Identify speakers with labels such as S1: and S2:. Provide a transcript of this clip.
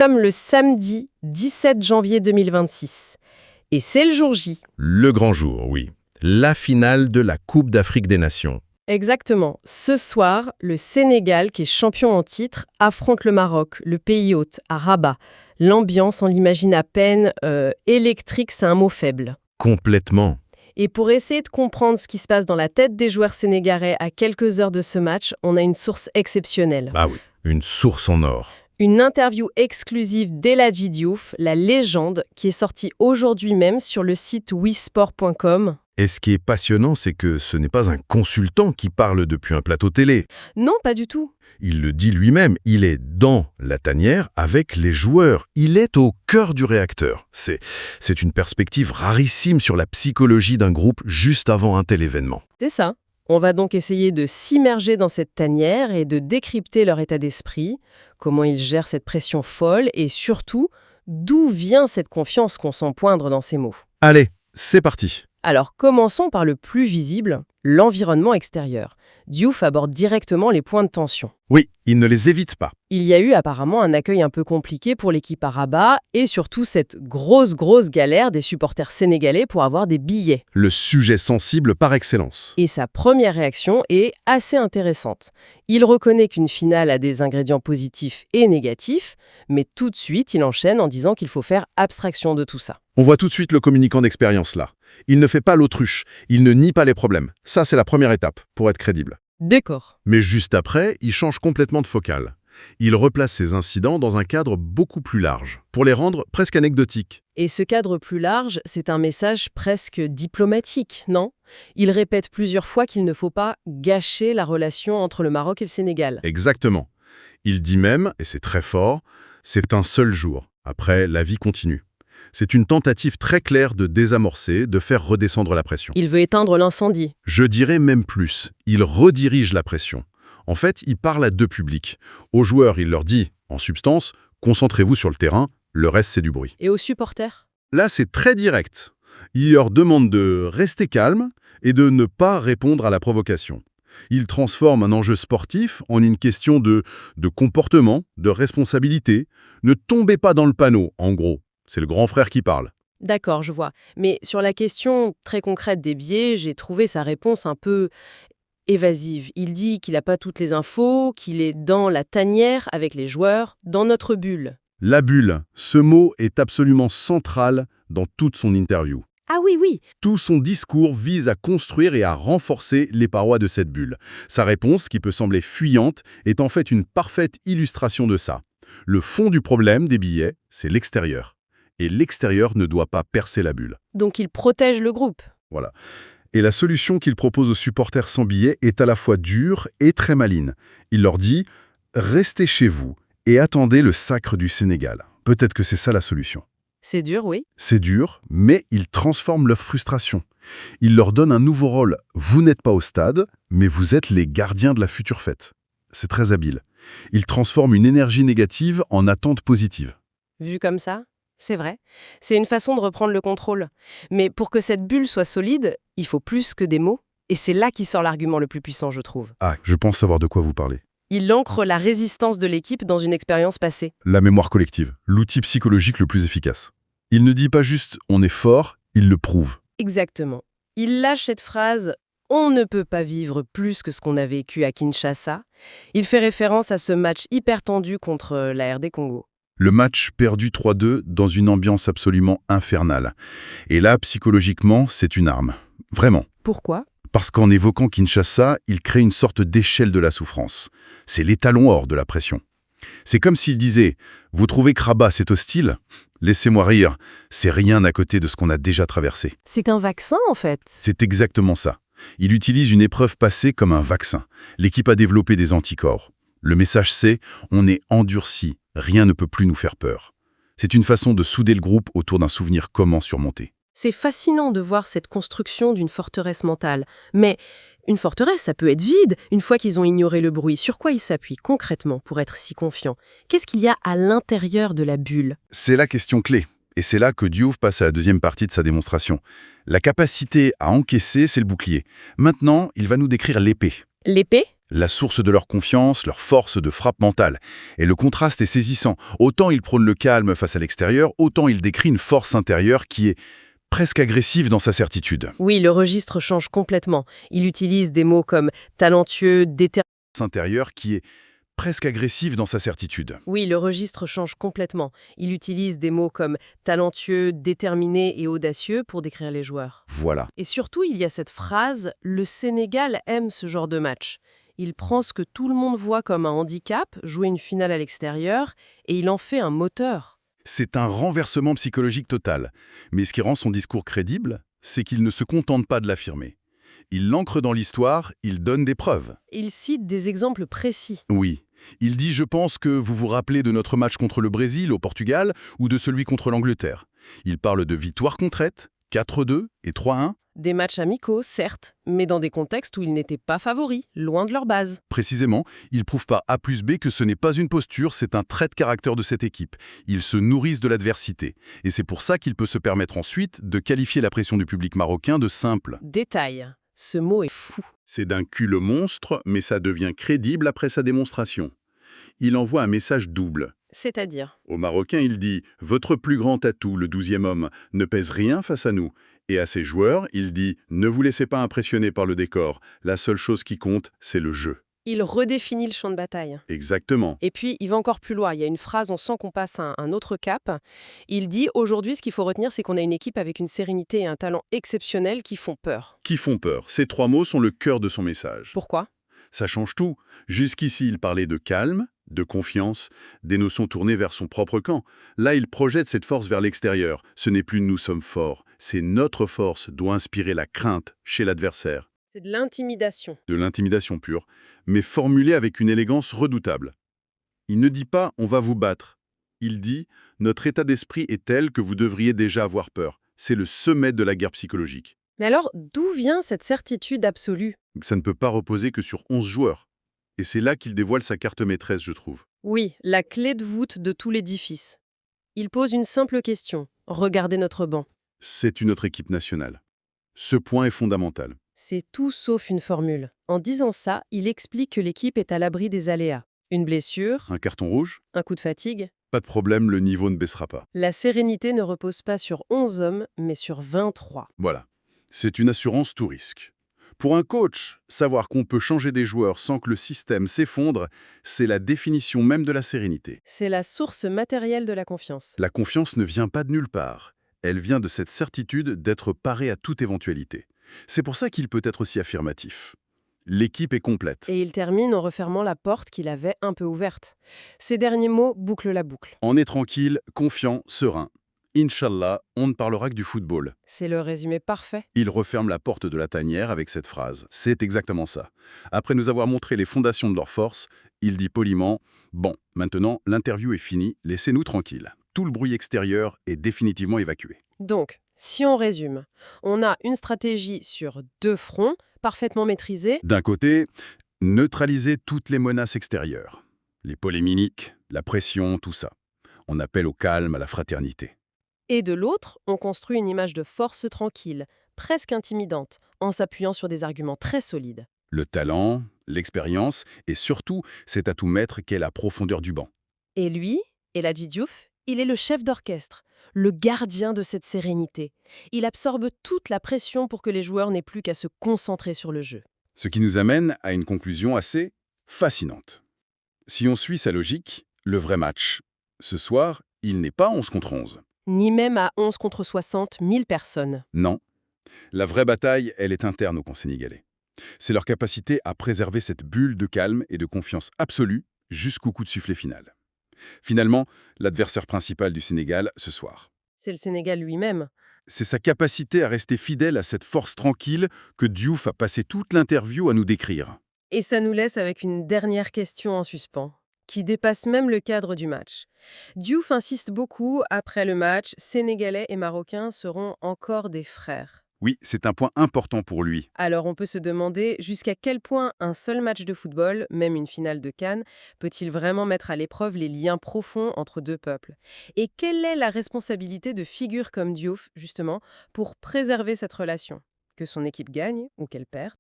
S1: Comme le samedi 17 janvier 2026. Et c'est le jour J.
S2: Le grand jour, oui. La finale de la Coupe d'Afrique des Nations.
S1: Exactement. Ce soir, le Sénégal, qui est champion en titre, affronte le Maroc, le pays hôte, à Rabat. L'ambiance, on l'imagine à peine, électrique, c'est un mot faible.
S2: Complètement.
S1: Et pour essayer de comprendre ce qui se passe dans la tête des joueurs sénégalais à quelques heures de ce match, on a une source exceptionnelle.
S2: Ah oui, une source en or.
S1: Une interview exclusive d'Eladji Diouf, la légende, qui est sortie aujourd'hui même sur le site wisport.com.
S2: Et ce qui est passionnant, c'est que ce n'est pas un consultant qui parle depuis un plateau télé.
S1: Non, pas du tout.
S2: Il le dit lui-même, il est dans la tanière avec les joueurs. Il est au cœur du réacteur. C'est une perspective rarissime sur la psychologie d'un groupe juste avant un tel événement.
S1: C'est ça. On va donc essayer de s'immerger dans cette tanière et de décrypter leur état d'esprit, comment ils gèrent cette pression folle et surtout, d'où vient cette confiance qu'on sent poindre dans ces mots.
S2: Allez, c'est parti.
S1: Alors commençons par le plus visible, l'environnement extérieur. Diouf aborde directement les points de tension.
S2: Oui, il ne les évite pas.
S1: Il y a eu apparemment un accueil un peu compliqué pour l'équipe à Rabat et surtout cette grosse galère des supporters sénégalais pour avoir des billets.
S2: Le sujet sensible par excellence.
S1: Et sa première réaction est assez intéressante. Il reconnaît qu'une finale a des ingrédients positifs et négatifs, mais tout de suite, il enchaîne en disant qu'il faut faire abstraction de tout ça.
S2: On voit tout de suite le communicant d'expérience là. Il ne fait pas l'autruche, il ne nie pas les problèmes. Ça, c'est la première étape pour être crédible.
S1: D'accord.
S2: Mais juste après, il change complètement de focale. Il replace ces incidents dans un cadre beaucoup plus large, pour les rendre presque anecdotiques.
S1: Et ce cadre plus large, c'est un message presque diplomatique, non? Il répète plusieurs fois qu'il ne faut pas gâcher la relation entre le Maroc et le Sénégal.
S2: Exactement. Il dit même, et c'est très fort, c'est un seul jour. Après, la vie continue. C'est une tentative très claire de désamorcer, de faire redescendre la pression.
S1: Il veut éteindre l'incendie.
S2: Je dirais même plus, il redirige la pression. En fait, il parle à deux publics. Aux joueurs, il leur dit, en substance, concentrez-vous sur le terrain, le reste c'est du bruit.
S1: Et aux supporters?
S2: Là, c'est très direct. Il leur demande de rester calme et de ne pas répondre à la provocation. Il transforme un enjeu sportif en une question de comportement, de responsabilité. Ne tombez pas dans le panneau, en gros. C'est le grand frère qui parle.
S1: D'accord, je vois. Mais sur la question très concrète des billets, j'ai trouvé sa réponse un peu évasive. Il dit qu'il n'a pas toutes les infos, qu'il est dans la tanière avec les joueurs, dans notre bulle.
S2: La bulle, ce mot est absolument central dans toute son interview.
S1: Ah oui.
S2: Tout son discours vise à construire et à renforcer les parois de cette bulle. Sa réponse, qui peut sembler fuyante, est en fait une parfaite illustration de ça. Le fond du problème des billets, c'est l'extérieur. Et l'extérieur ne doit pas percer la bulle.
S1: Donc il protège le groupe.
S2: Voilà. Et la solution qu'il propose aux supporters sans billets est à la fois dure et très maligne. Il leur dit « Restez chez vous et attendez le sacre du Sénégal ». Peut-être que c'est ça la solution.
S1: C'est dur, oui.
S2: C'est dur, mais il transforme leur frustration. Il leur donne un nouveau rôle. Vous n'êtes pas au stade, mais vous êtes les gardiens de la future fête. C'est très habile. Il transforme une énergie négative en attente positive.
S1: Vu comme ça, c'est vrai. C'est une façon de reprendre le contrôle. Mais pour que cette bulle soit solide, il faut plus que des mots. Et c'est là qui sort l'argument le plus puissant, je trouve.
S2: Ah, je pense savoir de quoi vous parlez.
S1: Il ancre la résistance de l'équipe dans une expérience passée.
S2: La mémoire collective, l'outil psychologique le plus efficace. Il ne dit pas juste « on est fort », il le prouve.
S1: Exactement. Il lâche cette phrase « on ne peut pas vivre plus que ce qu'on a vécu à Kinshasa ». Il fait référence à ce match hyper tendu contre la RD Congo.
S2: Le match perdu 3-2 dans une ambiance absolument infernale. Et là, psychologiquement, c'est une arme. Vraiment.
S1: Pourquoi ?
S2: Parce qu'en évoquant Kinshasa, il crée une sorte d'échelle de la souffrance. C'est l'étalon or de la pression. C'est comme s'il disait « Vous trouvez que Rabat, c'est hostile ? Laissez-moi rire, c'est rien à côté de ce qu'on a déjà traversé. »
S1: C'est qu'un vaccin, en fait.
S2: C'est exactement ça. Il utilise une épreuve passée comme un vaccin. L'équipe a développé des anticorps. Le message c'est « On est endurci, rien ne peut plus nous faire peur ». C'est une façon de souder le groupe autour d'un souvenir commun surmonté.
S1: C'est fascinant de voir cette construction d'une forteresse mentale. Mais une forteresse, ça peut être vide une fois qu'ils ont ignoré le bruit. Sur quoi ils s'appuient concrètement pour être si confiants? Qu'est-ce qu'il y a à l'intérieur de la bulle?
S2: C'est la question clé. Et c'est là que Diouf passe à la deuxième partie de sa démonstration. La capacité à encaisser, c'est le bouclier. Maintenant, il va nous décrire l'épée.
S1: L'épée?
S2: la source de leur confiance, leur force de frappe mentale. Et le contraste est saisissant. Autant il prône le calme face à l'extérieur, autant il décrit une force intérieure qui est presque agressive dans sa certitude.
S1: Oui, le registre change complètement. Il utilise des mots comme talentueux, déterminé.
S2: Intérieure qui est presque agressive dans sa certitude.
S1: Oui, le registre change complètement. Il utilise des mots comme talentueux, déterminé et audacieux pour décrire les joueurs.
S2: Voilà.
S1: Et surtout, il y a cette phrase « Le Sénégal aime ce genre de match ». Il prend ce que tout le monde voit comme un handicap, jouer une finale à l'extérieur, et il en fait un moteur.
S2: C'est un renversement psychologique total. Mais ce qui rend son discours crédible, c'est qu'il ne se contente pas de l'affirmer. Il l'ancre dans l'histoire, il donne des preuves.
S1: Il cite des exemples précis.
S2: Oui. Il dit « Je pense que vous vous rappelez de notre match contre le Brésil au Portugal ou de celui contre l'Angleterre. » Il parle de victoires concrètes, 4-2 et 3-1.
S1: Des matchs amicaux, certes, mais dans des contextes où ils n'étaient pas favoris, loin de leur base.
S2: Précisément, il prouve par A plus B que ce n'est pas une posture, c'est un trait de caractère de cette équipe. Ils se nourrissent de l'adversité. Et c'est pour ça qu'il peut se permettre ensuite de qualifier la pression du public marocain de simple.
S1: Détail. Ce mot est fou.
S2: C'est d'un culot monstre, mais ça devient crédible après sa démonstration. Il envoie un message double.
S1: C'est-à-dire,
S2: Aux Marocains, il dit « Votre plus grand atout, le 12e homme, ne pèse rien face à nous ». Et à ses joueurs, il dit « Ne vous laissez pas impressionner par le décor. La seule chose qui compte, c'est le jeu.
S1: il redéfinit le champ de bataille. »
S2: Exactement.
S1: Et puis, il va encore plus loin. Il y a une phrase, on sent qu'on passe à un autre cap. Il dit « Aujourd'hui, ce qu'il faut retenir, c'est qu'on a une équipe avec une sérénité et un talent exceptionnels qui font peur.
S2: Qui font peur. Ces 3 mots sont le cœur de son message. »
S1: Pourquoi ?
S2: Ça change tout. Jusqu'ici, il parlait de calme, de confiance, des notions tournées vers son propre camp. Là, il projette cette force vers l'extérieur. Ce n'est plus « nous sommes forts », c'est notre force doit inspirer la crainte chez l'adversaire.
S1: C'est de l'intimidation.
S2: De l'intimidation pure, mais formulée avec une élégance redoutable. Il ne dit pas « on va vous battre ». Il dit « notre état d'esprit est tel que vous devriez déjà avoir peur ». C'est le sommet de la guerre psychologique.
S1: Mais alors, d'où vient cette certitude absolue ?
S2: Ça ne peut pas reposer que sur 11 joueurs. Et c'est là qu'il dévoile sa carte maîtresse, je trouve.
S1: Oui, la clé de voûte de tout l'édifice. Il pose une simple question. Regardez notre banc.
S2: C'est une autre équipe nationale. Ce point est fondamental.
S1: C'est tout sauf une formule. En disant ça, il explique que l'équipe est à l'abri des aléas. Une blessure,
S2: Un carton rouge,
S1: un coup de fatigue.
S2: pas de problème, le niveau ne baissera pas.
S1: La sérénité ne repose pas sur 11 hommes, mais sur 23.
S2: Voilà. C'est une assurance tout risque. Pour un coach, savoir qu'on peut changer des joueurs sans que le système s'effondre, c'est la définition même de la sérénité.
S1: C'est la source matérielle de la confiance.
S2: La confiance ne vient pas de nulle part. Elle vient de cette certitude d'être paré à toute éventualité. C'est pour ça qu'il peut être aussi affirmatif. L'équipe est complète.
S1: Et il termine en refermant la porte qu'il avait un peu ouverte. Ces derniers mots bouclent la boucle.
S2: On est tranquille, confiant, serein. Inch'Allah, on ne parlera que du football.
S1: C'est le résumé parfait.
S2: Il referme la porte de la tanière avec cette phrase. C'est exactement ça. Après nous avoir montré les fondations de leur force, il dit poliment « Bon, maintenant, l'interview est finie, laissez-nous tranquilles. Tout le bruit extérieur est définitivement évacué. »
S1: Donc, si on résume, on a une stratégie sur 2 fronts, parfaitement maîtrisée,
S2: D'un côté, neutraliser toutes les menaces extérieures. Les polémiques, la pression, tout ça. On appelle au calme, à la fraternité.
S1: et de l'autre, on construit une image de force tranquille, presque intimidante, en s'appuyant sur des arguments très solides.
S2: Le talent, l'expérience et surtout cet atout maître qu'est la profondeur du banc.
S1: Et lui, Elhadji Diouf, il est le chef d'orchestre, le gardien de cette sérénité. Il absorbe toute la pression pour que les joueurs n'aient plus qu'à se concentrer sur le jeu.
S2: Ce qui nous amène à une conclusion assez fascinante. Si on suit sa logique, le vrai match, ce soir, il n'est pas 11 contre 11.
S1: Ni même à 11 contre 60, 1000 personnes.
S2: Non. La vraie bataille, elle est interne au camp sénégalais. C'est leur capacité à préserver cette bulle de calme et de confiance absolue jusqu'au coup de sifflet final. Finalement, l'adversaire principal du Sénégal ce soir.
S1: C'est le Sénégal lui-même.
S2: C'est sa capacité à rester fidèle à cette force tranquille que Diouf a passé toute l'interview à nous décrire.
S1: Et ça nous laisse avec une dernière question en suspens, qui dépasse même le cadre du match. Diouf insiste beaucoup, après le match, Sénégalais et Marocains seront encore des frères.
S2: Oui, c'est un point important pour lui.
S1: Alors on peut se demander jusqu'à quel point un seul match de football, même une finale de Cannes, peut-il vraiment mettre à l'épreuve les liens profonds entre deux peuples? Et quelle est la responsabilité de figures comme Diouf, justement, pour préserver cette relation? Que son équipe gagne ou qu'elle perde?